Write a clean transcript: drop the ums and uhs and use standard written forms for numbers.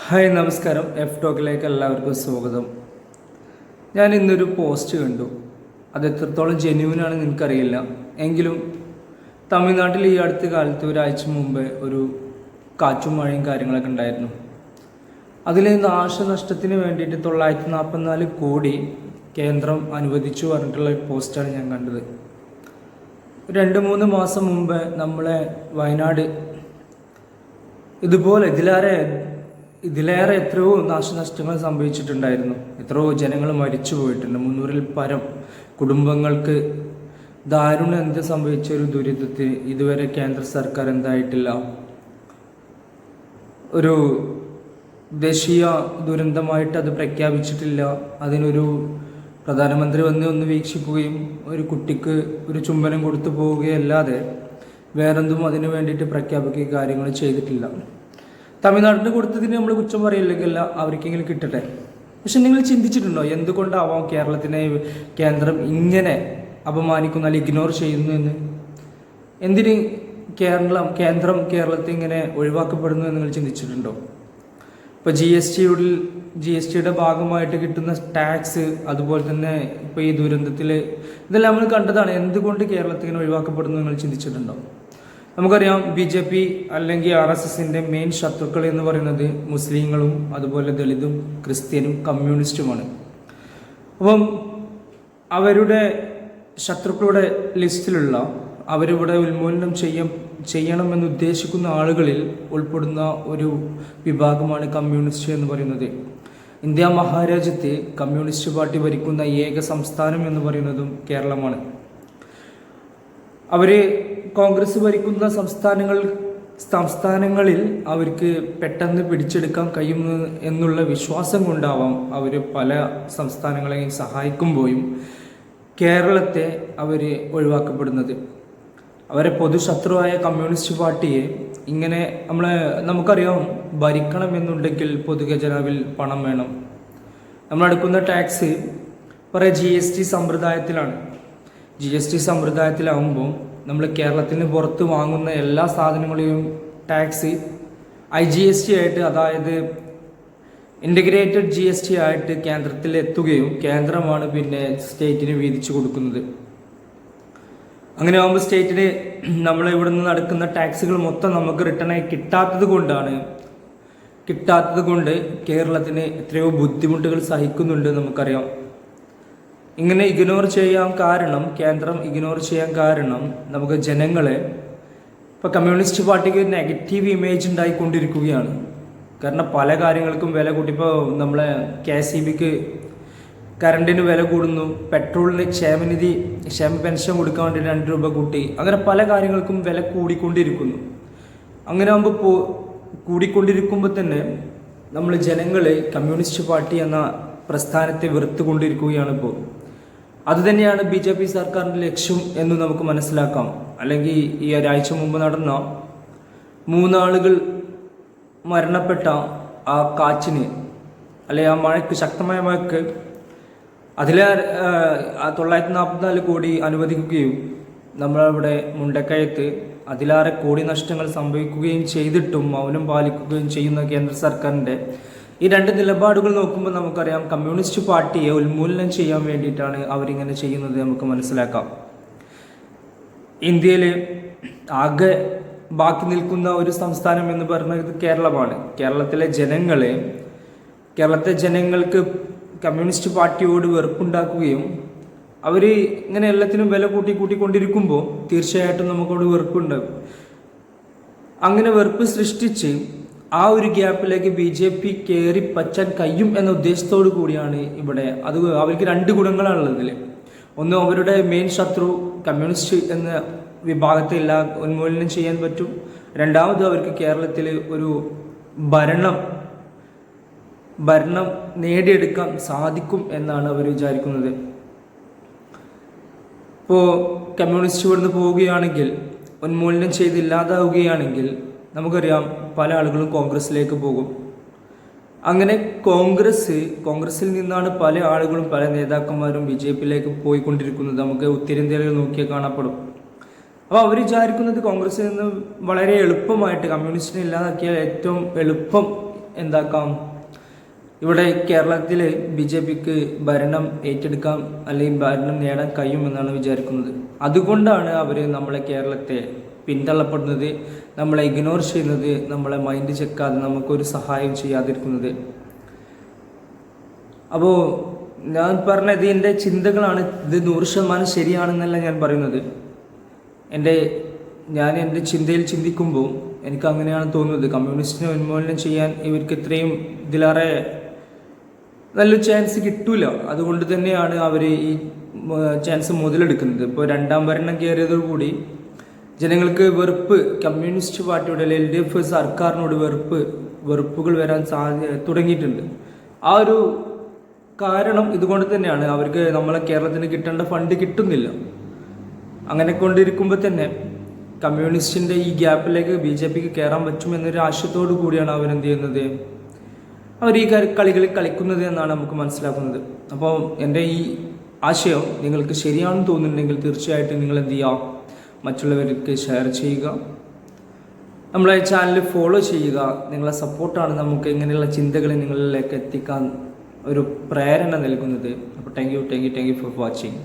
Hi നമസ്കാരം. F ടോക്കിലേക്ക് എല്ലാവർക്കും സ്വാഗതം. ഞാൻ ഇന്നൊരു പോസ്റ്റ് കണ്ടു. അത് എത്രത്തോളം ജെന്യൂനാണെന്ന് എനിക്കറിയില്ല. എങ്കിലും തമിഴ്നാട്ടിൽ ഈ അടുത്ത കാലത്ത് ഒരാഴ്ച മുമ്പ് ഒരു കാറ്റും മഴയും കാര്യങ്ങളൊക്കെ ഉണ്ടായിരുന്നു. അതിൽ നാശനഷ്ടത്തിന് വേണ്ടിയിട്ട് 944 കോടി കേന്ദ്രം അനുവദിച്ചു പറഞ്ഞിട്ടുള്ള ഒരു പോസ്റ്റാണ് ഞാൻ കണ്ടത്. 2-3 മാസം മുമ്പ് നമ്മളെ വയനാട് ഇതുപോലെ ഇതിലേറെ എത്രയോ നാശനഷ്ടങ്ങൾ സംഭവിച്ചിട്ടുണ്ടായിരുന്നു. എത്രയോ ജനങ്ങൾ മരിച്ചു പോയിട്ടുണ്ട്. 300-ൽ പരം കുടുംബങ്ങൾക്ക് ദാരുണം എന്ത് സംഭവിച്ച ഒരു ദുരിതത്തിൽ ഇതുവരെ കേന്ദ്ര സർക്കാർ എന്തായിട്ടില്ല. ഒരു ദേശീയ ദുരന്തമായിട്ട് അത് പ്രഖ്യാപിച്ചിട്ടില്ല. അതിനൊരു പ്രധാനമന്ത്രി ഒന്ന് വീക്ഷിക്കുകയും ഒരു കുട്ടിക്ക് ഒരു ചുംബനം കൊടുത്തു പോവുകയല്ലാതെ വേറെന്തും അതിനു വേണ്ടിയിട്ട് പ്രഖ്യാപിക്കുകയും കാര്യങ്ങൾ ചെയ്തിട്ടില്ല. തമിഴ്നാടിന് കൊടുത്തതിന് നമ്മൾ കുറ്റം പറയില്ലെങ്കിൽ അവർക്കെങ്കിലും കിട്ടട്ടെ. പക്ഷെ നിങ്ങൾ ചിന്തിച്ചിട്ടുണ്ടോ എന്തുകൊണ്ടാവാം കേരളത്തിനെ കേന്ദ്രം ഇങ്ങനെ അപമാനിക്കുന്നു അല്ലെങ്കിൽ ഇഗ്നോർ ചെയ്യുന്നു എന്ന്? എന്തിന് കേന്ദ്രം കേരളത്തെ ഇങ്ങനെ ഒഴിവാക്കപ്പെടുന്നു എന്ന് നിങ്ങൾ ചിന്തിച്ചിട്ടുണ്ടോ? ഇപ്പോൾ ജി എസ് ടിയുടെ ഭാഗമായിട്ട് കിട്ടുന്ന ടാക്സ്, അതുപോലെ തന്നെ ഇപ്പോൾ ഈ ദുരന്തത്തിൽ ഇതെല്ലാം നമ്മൾ കണ്ടതാണ്. എന്തുകൊണ്ട് കേരളത്തിൽ ഇങ്ങനെ ഒഴിവാക്കപ്പെടുന്നു നിങ്ങൾ ചിന്തിച്ചിട്ടുണ്ടോ? നമുക്കറിയാം, BJP അല്ലെങ്കിൽ RSSന്റെ മെയിൻ ശത്രുക്കൾ എന്ന് പറയുന്നത് മുസ്ലിങ്ങളും അതുപോലെ ദളിതും ക്രിസ്ത്യനും കമ്മ്യൂണിസ്റ്റുമാണ്. അപ്പം അവരുടെ ശത്രുക്കളുടെ ലിസ്റ്റിലുള്ള അവരിവിടെ ഉന്മൂലനം ചെയ്യണമെന്ന് ഉദ്ദേശിക്കുന്ന ആളുകളിൽ ഉൾപ്പെടുന്ന ഒരു വിഭാഗമാണ് കമ്മ്യൂണിസ്റ്റ് എന്ന് പറയുന്നത്. ഇന്ത്യ മഹാരാജ്യത്ത് കമ്മ്യൂണിസ്റ്റ് പാർട്ടി ഭരിക്കുന്ന ഏക സംസ്ഥാനം എന്ന് പറയുന്നതും കേരളമാണ്. അവർ കോൺഗ്രസ് ഭരിക്കുന്ന സംസ്ഥാനങ്ങളിൽ അവർക്ക് പെട്ടെന്ന് പിടിച്ചെടുക്കാൻ കഴിയും എന്നുള്ള വിശ്വാസം കൊണ്ടാവാം അവർ പല സംസ്ഥാനങ്ങളെയും സഹായിക്കുമ്പോഴും കേരളത്തെ അവർ ഒഴിവാക്കപ്പെടുന്നത്. അവരെ പൊതുശത്രുവായ കമ്മ്യൂണിസ്റ്റ് പാർട്ടിയെ ഇങ്ങനെ നമുക്കറിയാം, ഭരിക്കണമെന്നുണ്ടെങ്കിൽ പൊതുഖജനാവിൽ പണം വേണം. നമ്മളെടുക്കുന്ന ടാക്സ് കുറേ GST സമ്പ്രദായത്തിലാണ്. GST സമ്പ്രദായത്തിലാവുമ്പോൾ നമ്മൾ കേരളത്തിന് പുറത്ത് വാങ്ങുന്ന എല്ലാ സാധനങ്ങളെയും ടാക്സ് IGST ആയിട്ട്, അതായത് ഇൻ്റഗ്രേറ്റഡ് GST ആയിട്ട് കേന്ദ്രത്തിൽ എത്തുകയും കേന്ദ്രമാണ് പിന്നെ സ്റ്റേറ്റിന് വീതിച്ചു കൊടുക്കുന്നത്. അങ്ങനെ ആകുമ്പോൾ സ്റ്റേറ്റിന് ഇവിടെ നിന്ന് നടക്കുന്ന ടാക്സുകൾ മൊത്തം നമുക്ക് റിട്ടേണായി കിട്ടാത്തത് കൊണ്ട് കേരളത്തിന് എത്രയോ ബുദ്ധിമുട്ടുകൾ സഹിക്കുന്നുണ്ട് നമുക്കറിയാം. ഇങ്ങനെ കേന്ദ്രം ഇഗ്നോർ ചെയ്യാൻ കാരണം നമുക്ക് ജനങ്ങളെ ഇപ്പോൾ കമ്മ്യൂണിസ്റ്റ് പാർട്ടിക്ക് നെഗറ്റീവ് ഇമേജ് ഉണ്ടായിക്കൊണ്ടിരിക്കുകയാണ്. കാരണം പല കാര്യങ്ങൾക്കും വില കൂട്ടി. ഇപ്പോൾ നമ്മളെ KSEBക്ക് കറണ്ടിന് വില കൂടുന്നു, പെട്രോളിന് ക്ഷേമ പെൻഷൻ കൊടുക്കാൻ വേണ്ടി 2 രൂപ കൂട്ടി. അങ്ങനെ പല കാര്യങ്ങൾക്കും വില കൂടിക്കൊണ്ടിരിക്കുന്നു. അങ്ങനെ ആകുമ്പോൾ കൂടിക്കൊണ്ടിരിക്കുമ്പോൾ തന്നെ നമ്മൾ ജനങ്ങൾ കമ്മ്യൂണിസ്റ്റ് പാർട്ടി എന്ന പ്രസ്ഥാനത്തെ വെറുത്തുകൊണ്ടിരിക്കുകയാണ്. ഇപ്പോൾ അതുതന്നെയാണ് BJP സർക്കാരിൻ്റെ ലക്ഷ്യം എന്ന് നമുക്ക് മനസ്സിലാക്കാം. അല്ലെങ്കിൽ ഈ ഒരാഴ്ച മുമ്പ് നടന്ന 3 ആളുകൾ മരണപ്പെട്ട ആ കാറ്റിന്, അല്ലെങ്കിൽ ആ മഴയ്ക്ക്, ശക്തമായ മഴയ്ക്ക് 944 കോടി അനുവദിക്കുകയും നമ്മളവിടെ മുണ്ടക്കയത്ത് അതിലേറെ കോടി നഷ്ടങ്ങൾ സംഭവിക്കുകയും ചെയ്തിട്ടും മൗനം പാലിക്കുകയും ചെയ്യുന്ന കേന്ദ്ര സർക്കാരിൻ്റെ ഈ 2 നിലപാടുകൾ നോക്കുമ്പോൾ നമുക്കറിയാം, കമ്മ്യൂണിസ്റ്റ് പാർട്ടിയെ ഉന്മൂലനം ചെയ്യാൻ വേണ്ടിയിട്ടാണ് അവരിങ്ങനെ ചെയ്യുന്നത് നമുക്ക് മനസ്സിലാക്കാം. ഇന്ത്യയിൽ ആകെ ബാക്കി നിൽക്കുന്ന ഒരു സംസ്ഥാനം എന്ന് പറയുന്നത് കേരളമാണ്. കേരളത്തെ ജനങ്ങൾക്ക് കമ്മ്യൂണിസ്റ്റ് പാർട്ടിയോട് വെറുപ്പുണ്ടാക്കുകയും അവർ ഇങ്ങനെ എല്ലാത്തിനും വില കൂട്ടിക്കൊണ്ടിരിക്കുമ്പോൾ തീർച്ചയായിട്ടും നമുക്കവിടെ വെറുപ്പുണ്ടാകും. അങ്ങനെ വെറുപ്പ് സൃഷ്ടിച്ച് ആ ഒരു ഗ്യാപ്പിലേക്ക് BJP കയറി പറ്റാൻ കഴിയും എന്ന ഉദ്ദേശത്തോടു കൂടിയാണ് ഇവിടെ. അത് അവർക്ക് 2 ഗുണങ്ങളാണുള്ളതിൽ. ഒന്ന്, അവരുടെ മെയിൻ ശത്രു കമ്മ്യൂണിസ്റ്റ് എന്ന വിഭാഗത്തെ ഉന്മൂലനം ചെയ്യാൻ പറ്റും. രണ്ടാമത്, അവർക്ക് കേരളത്തിൽ ഒരു ഭരണം നേടിയെടുക്കാൻ സാധിക്കും എന്നാണ് അവർ വിചാരിക്കുന്നത്. ഇപ്പോൾ കമ്മ്യൂണിസ്റ്റ് ഇവിടുന്ന് പോവുകയാണെങ്കിൽ, ഉന്മൂലനം ചെയ്തില്ലാതാവുകയാണെങ്കിൽ നമുക്കറിയാം പല ആളുകളും കോൺഗ്രസ്സിലേക്ക് പോകും. അങ്ങനെ കോൺഗ്രസ്സിൽ നിന്നാണ് പല ആളുകളും, പല നേതാക്കന്മാരും BJPയിലേക്ക് പോയിക്കൊണ്ടിരിക്കുന്നത്. നമുക്ക് ഉത്തരേന്ത്യയിൽ നോക്കിയാൽ കാണപ്പെടും. അപ്പോൾ അവർ വിചാരിക്കുന്നത് കോൺഗ്രസ്സിൽ നിന്ന് വളരെ എളുപ്പമായിട്ട് കമ്മ്യൂണിസ്റ്റിനെ ഇല്ലാതാക്കിയാൽ ഏറ്റവും എളുപ്പം എന്താക്കാം, ഇവിടെ കേരളത്തിൽ BJPക്ക് ഭരണം ഏറ്റെടുക്കാം അല്ലെങ്കിൽ ഭരണം നേടാൻ കഴിയുമെന്നാണ് വിചാരിക്കുന്നത്. അതുകൊണ്ടാണ് അവർ നമ്മളെ കേരളത്തെ പിന്തള്ളപ്പെടുന്നത്, നമ്മളെ ഇഗ്നോർ ചെയ്യുന്നത്, നമ്മളെ മൈൻഡ് ചെക്കാതെ നമുക്കൊരു സഹായം ചെയ്യാതിരിക്കുന്നത്. അപ്പോൾ ഞാൻ പറഞ്ഞത് എൻ്റെ ചിന്തകളാണ്, ഇത് 100% ശരിയാണെന്നല്ല ഞാൻ പറയുന്നത്. ഞാൻ എൻ്റെ ചിന്തയിൽ ചിന്തിക്കുമ്പോൾ എനിക്ക് അങ്ങനെയാണ് തോന്നുന്നത്. കമ്മ്യൂണിസ്റ്റിനെ ഉന്മൂലനം ചെയ്യാൻ ഇവർക്ക് ഇത്രയും ഇതിലേറെ നല്ലൊരു ചാൻസ് കിട്ടൂല. അതുകൊണ്ട് തന്നെയാണ് അവർ ഈ ചാൻസ് മുതലെടുക്കുന്നത്. ഇപ്പോൾ രണ്ടാം ഭരണം കയറിയതോടുകൂടി ജനങ്ങൾക്ക് വെറുപ്പ്, കമ്മ്യൂണിസ്റ്റ് പാർട്ടിയുടെ LDF സർക്കാരിനോട് വെറുപ്പുകൾ വരാൻ തുടങ്ങിയിട്ടുണ്ട്. ആ ഒരു കാരണം ഇതുകൊണ്ട് തന്നെയാണ്. അവർക്ക് നമ്മളെ കേരളത്തിന് കിട്ടേണ്ട ഫണ്ട് കിട്ടുന്നില്ല. അങ്ങനെ കൊണ്ടിരിക്കുമ്പോൾ തന്നെ കമ്മ്യൂണിസ്റ്റിൻ്റെ ഈ ഗ്യാപ്പിലേക്ക് BJPക്ക് കയറാൻ പറ്റുമെന്നൊരു ആശയത്തോടു കൂടിയാണ് അവരെന്ത് ചെയ്യുന്നത്, അവർ ഈ കളികളിൽ കളിക്കുന്നത് എന്നാണ് നമുക്ക് മനസ്സിലാക്കുന്നത്. അപ്പോൾ എൻ്റെ ഈ ആശയം നിങ്ങൾക്ക് ശരിയാണെന്ന് തോന്നുന്നുണ്ടെങ്കിൽ തീർച്ചയായിട്ടും നിങ്ങൾ എന്ത് ചെയ്യുക, മറ്റുള്ളവർക്ക് ഷെയർ ചെയ്യുക, നമ്മളെ ചാനൽ ഫോളോ ചെയ്യുക. നിങ്ങളെ സപ്പോർട്ടാണ് നമുക്ക് ഇങ്ങനെയുള്ള ചിന്തകൾ നിങ്ങളിലേക്ക് എത്തിക്കാൻ ഒരു പ്രേരണ നൽകുന്നത്. അപ്പോൾ താങ്ക് യു ഫോർ വാച്ചിങ്.